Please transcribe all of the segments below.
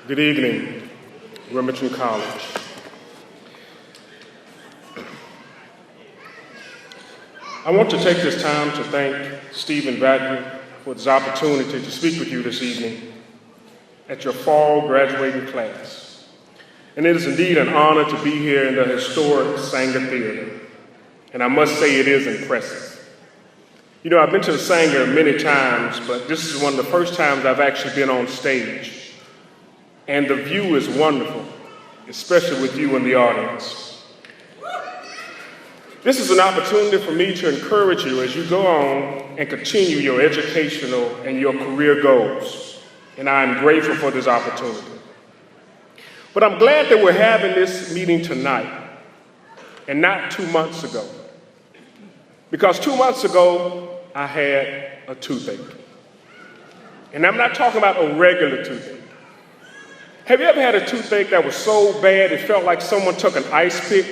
Good evening, Remington College. I want to take this time to thank Stephen Vatner for this opportunity to speak with you this evening at your fall graduating class. And it is indeed an honor to be here in the historic Sanger Theater. And I must say it is impressive. You know, I've been to the Sanger many times, but this is one of the first times I've actually been on stage. And the view is wonderful, especially with you in the audience. This is an opportunity for me to encourage you as you go on and continue your educational and your career goals. And I am grateful for this opportunity. But I'm glad that we're having this meeting tonight and not 2 months ago. Because 2 months ago, I had a toothache. And I'm not talking about a regular toothache. Have you ever had a toothache that was so bad it felt like someone took an ice pick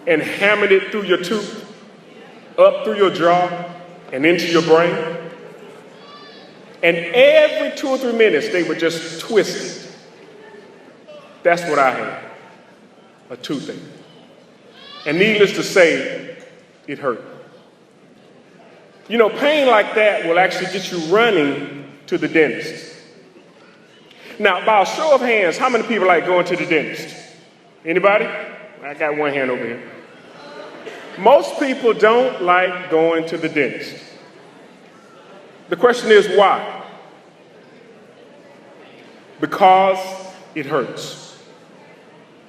and hammered it through your tooth, up through your jaw, and into your brain? And every 2 or 3 minutes, they would just twist it. That's what I had, a toothache. And needless to say, it hurt. You know, pain like that will actually get you running to the dentist. Now, by a show of hands, how many people like going to the dentist? Anybody? I got one hand over here. Most people don't like going to the dentist. The question is why? Because it hurts.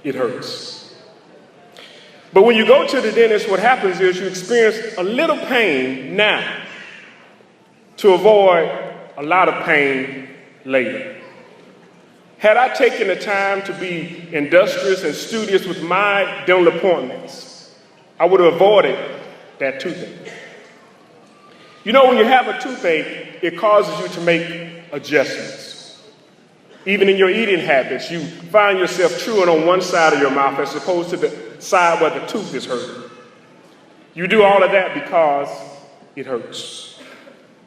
It hurts. But when you go to the dentist, what happens is you experience a little pain now to avoid a lot of pain later. Had I taken the time to be industrious and studious with my dental appointments, I would have avoided that toothache. You know, when you have a toothache, it causes you to make adjustments. Even in your eating habits, you find yourself chewing on one side of your mouth as opposed to the side where the tooth is hurting. You do all of that because it hurts.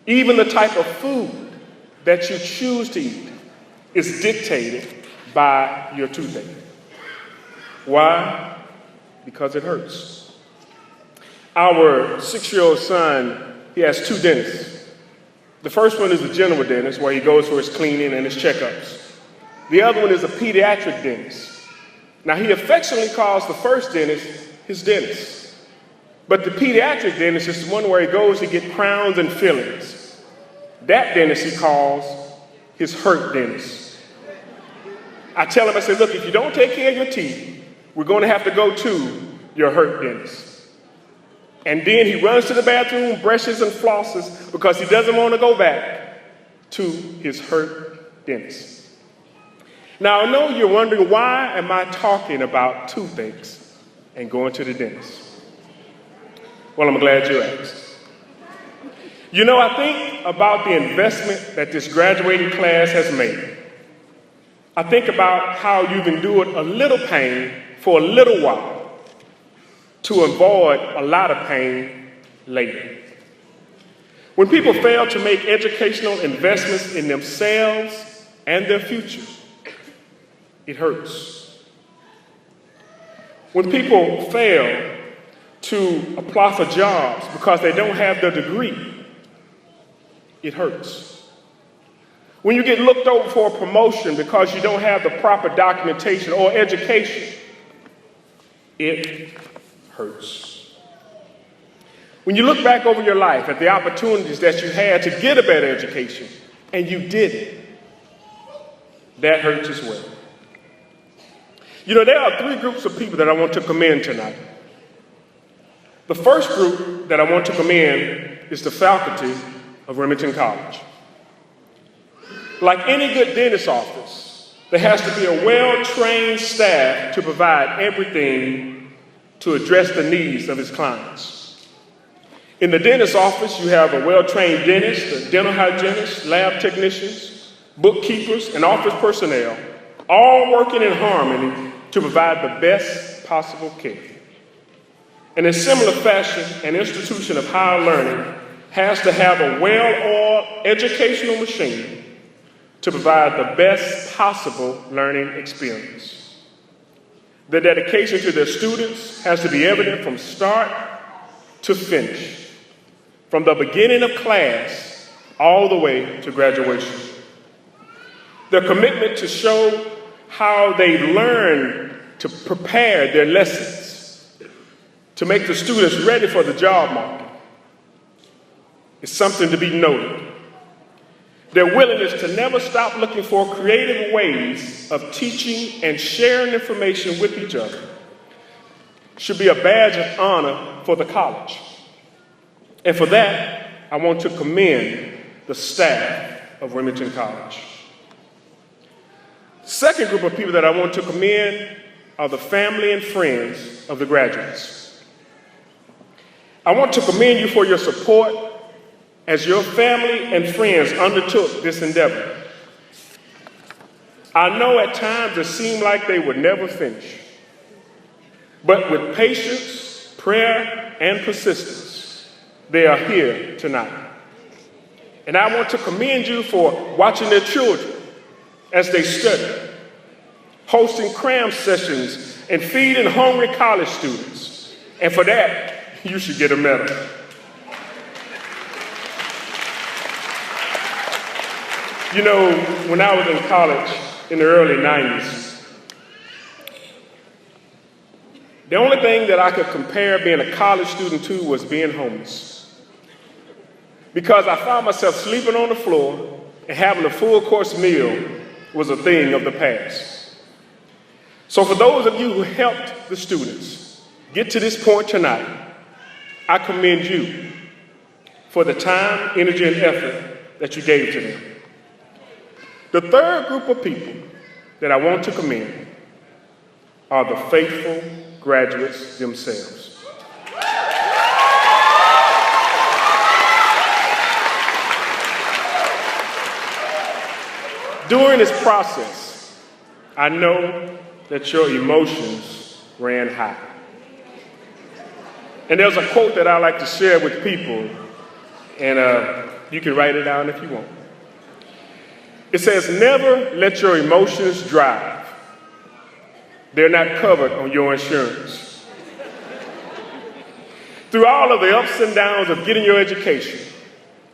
Even the type of food that you choose to eat is dictated by your toothache. Why? Because it hurts. Our 6-year-old son, he has 2 dentists. The first one is the general dentist, where he goes for his cleaning and his checkups. The other one is a pediatric dentist. Now, he affectionately calls the first dentist his dentist. But the pediatric dentist is the one where he goes to get crowns and fillings. That dentist he calls his hurt dentist. I tell him, I say, look, if you don't take care of your teeth, we're going to have to go to your hurt dentist. And then he runs to the bathroom, brushes and flosses because he doesn't want to go back to his hurt dentist. Now, I know you're wondering, why am I talking about toothaches and going to the dentist? Well, I'm glad you asked. You know, I think about the investment that this graduating class has made. I think about how you've endured a little pain for a little while to avoid a lot of pain later. When people fail to make educational investments in themselves and their future, it hurts. When people fail to apply for jobs because they don't have their degree, it hurts. When you get looked over for a promotion because you don't have the proper documentation or education, it hurts. When you look back over your life at the opportunities that you had to get a better education and you didn't, that hurts as well. You know, there are 3 groups of people that I want to commend tonight. The first group that I want to commend is the faculty of Remington College. Like any good dentist office, there has to be a well-trained staff to provide everything to address the needs of its clients. In the dentist office, you have a well-trained dentist, a dental hygienist, lab technicians, bookkeepers, and office personnel, all working in harmony to provide the best possible care. And in similar fashion, an institution of higher learning has to have a well-oiled educational machine to provide the best possible learning experience. The dedication to their students has to be evident from start to finish, from the beginning of class all the way to graduation. Their commitment to show how they learn to prepare their lessons to make the students ready for the job market is something to be noted. Their willingness to never stop looking for creative ways of teaching and sharing information with each other should be a badge of honor for the college. And for that, I want to commend the staff of Remington College. Second group of people that I want to commend are the family and friends of the graduates. I want to commend you for your support as your family and friends undertook this endeavor. I know at times it seemed like they would never finish, but with patience, prayer, and persistence, they are here tonight. And I want to commend you for watching their children as they study, hosting cram sessions, and feeding hungry college students. And for that, you should get a medal. You know, when I was in college in the early 90s, the only thing that I could compare being a college student to was being homeless. Because I found myself sleeping on the floor and having a full course meal was a thing of the past. So for those of you who helped the students get to this point tonight, I commend you for the time, energy, and effort that you gave to them. The third group of people that I want to commend are the faithful graduates themselves. During this process, I know that your emotions ran high. And there's a quote that I like to share with people, and you can write it down if you want. It says, never let your emotions drive. They're not covered on your insurance. Through all of the ups and downs of getting your education,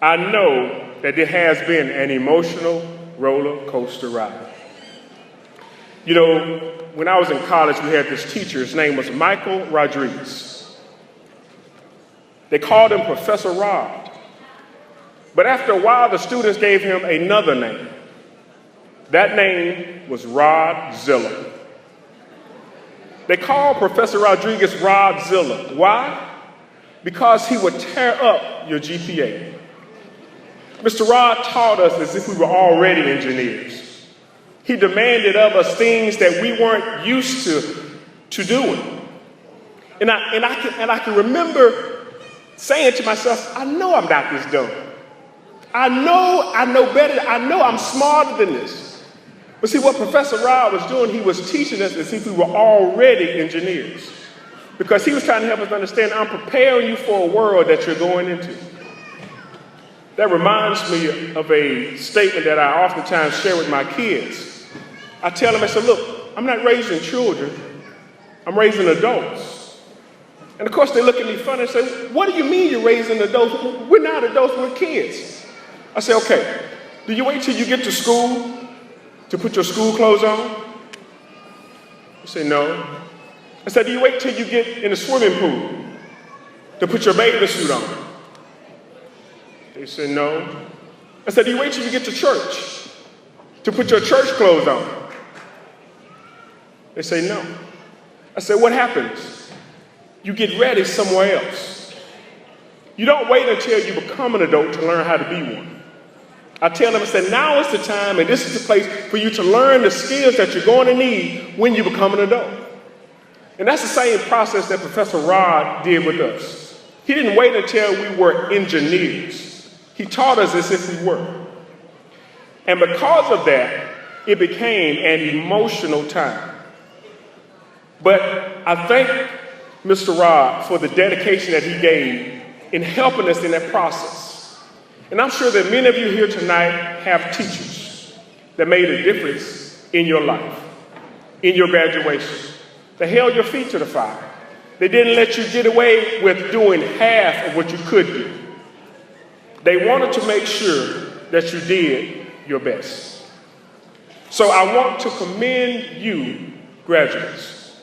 I know that it has been an emotional roller coaster ride. You know, when I was in college, we had this teacher. His name was Michael Rodriguez. They called him Professor Rod. But after a while, the students gave him another name. That name was Rodzilla. They called Professor Rodriguez Rodzilla. Why? Because he would tear up your GPA. Mr. Rod taught us as if we were already engineers. He demanded of us things that we weren't used to doing. And I can remember saying to myself, I know I'm not this dumb. I know better. I know I'm smarter than this. But see, what Professor Rod was doing, he was teaching us as if we were already engineers. Because he was trying to help us understand, I'm preparing you for a world that you're going into. That reminds me of a statement that I oftentimes share with my kids. I tell them, I say, look, I'm not raising children, I'm raising adults. And of course, they look at me funny and say, what do you mean you're raising adults? We're not adults, we're kids. I say, okay, do you wait till you get to school to put your school clothes on? You say, no. I said, do you wait till you get in the swimming pool to put your bathing suit on? They said, no. I said, do you wait till you get to church to put your church clothes on? They say, no. I said, what happens? You get ready somewhere else. You don't wait until you become an adult to learn how to be one. I tell them, I said, now is the time and this is the place for you to learn the skills that you're going to need when you become an adult. And that's the same process that Professor Rod did with us. He didn't wait until we were engineers. He taught us as if we were. And because of that, it became an emotional time. But I thank Mr. Rod for the dedication that he gave in helping us in that process. And I'm sure that many of you here tonight have teachers. that made a difference in your life, in your graduation. They held your feet to the fire. They didn't let you get away with doing half of what you could do. They wanted to make sure that you did your best. So I want to commend you, graduates,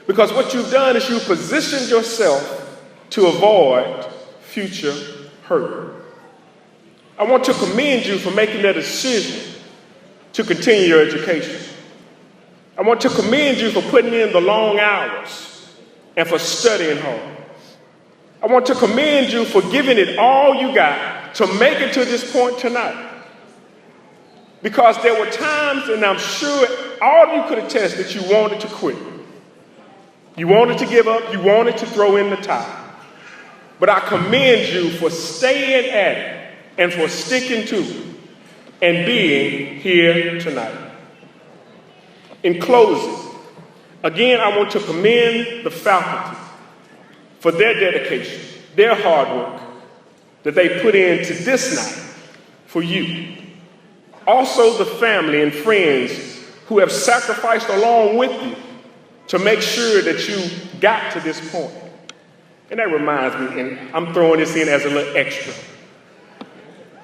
because what you've done is you've positioned yourself to avoid future hurt. I want to commend you for making that decision to continue your education. I want to commend you for putting in the long hours and for studying hard. I want to commend you for giving it all you got to make it to this point tonight. Because there were times, and I'm sure all of you could attest, that you wanted to quit. You wanted to give up, you wanted to throw in the towel. But I commend you for staying at it and for sticking to it and being here tonight. In closing, again, I want to commend the faculty for their dedication, their hard work that they put into this night for you. Also, the family and friends who have sacrificed along with you to make sure that you got to this point. And that reminds me, and I'm throwing this in as a little extra.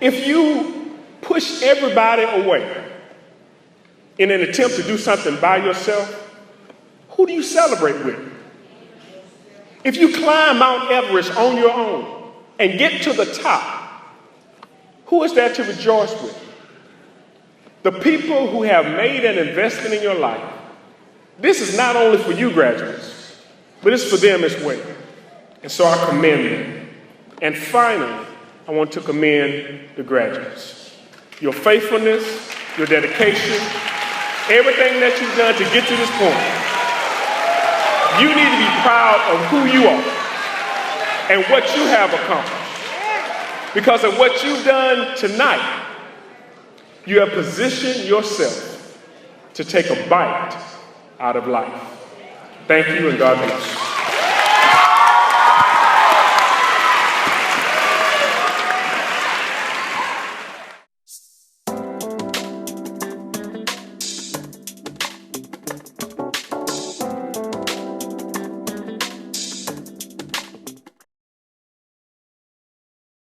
If you push everybody away in an attempt to do something by yourself, who do you celebrate with? If you climb Mount Everest on your own and get to the top, who is there to rejoice with? The people who have made an investment in your life. This is not only for you, graduates, but it's for them as well. And so I commend them. And finally, I want to commend the graduates. Your faithfulness, your dedication, everything that you've done to get to this point. You need to be proud of who you are and what you have accomplished. Because of what you've done tonight, you have positioned yourself to take a bite out of life. Thank you, and God bless you.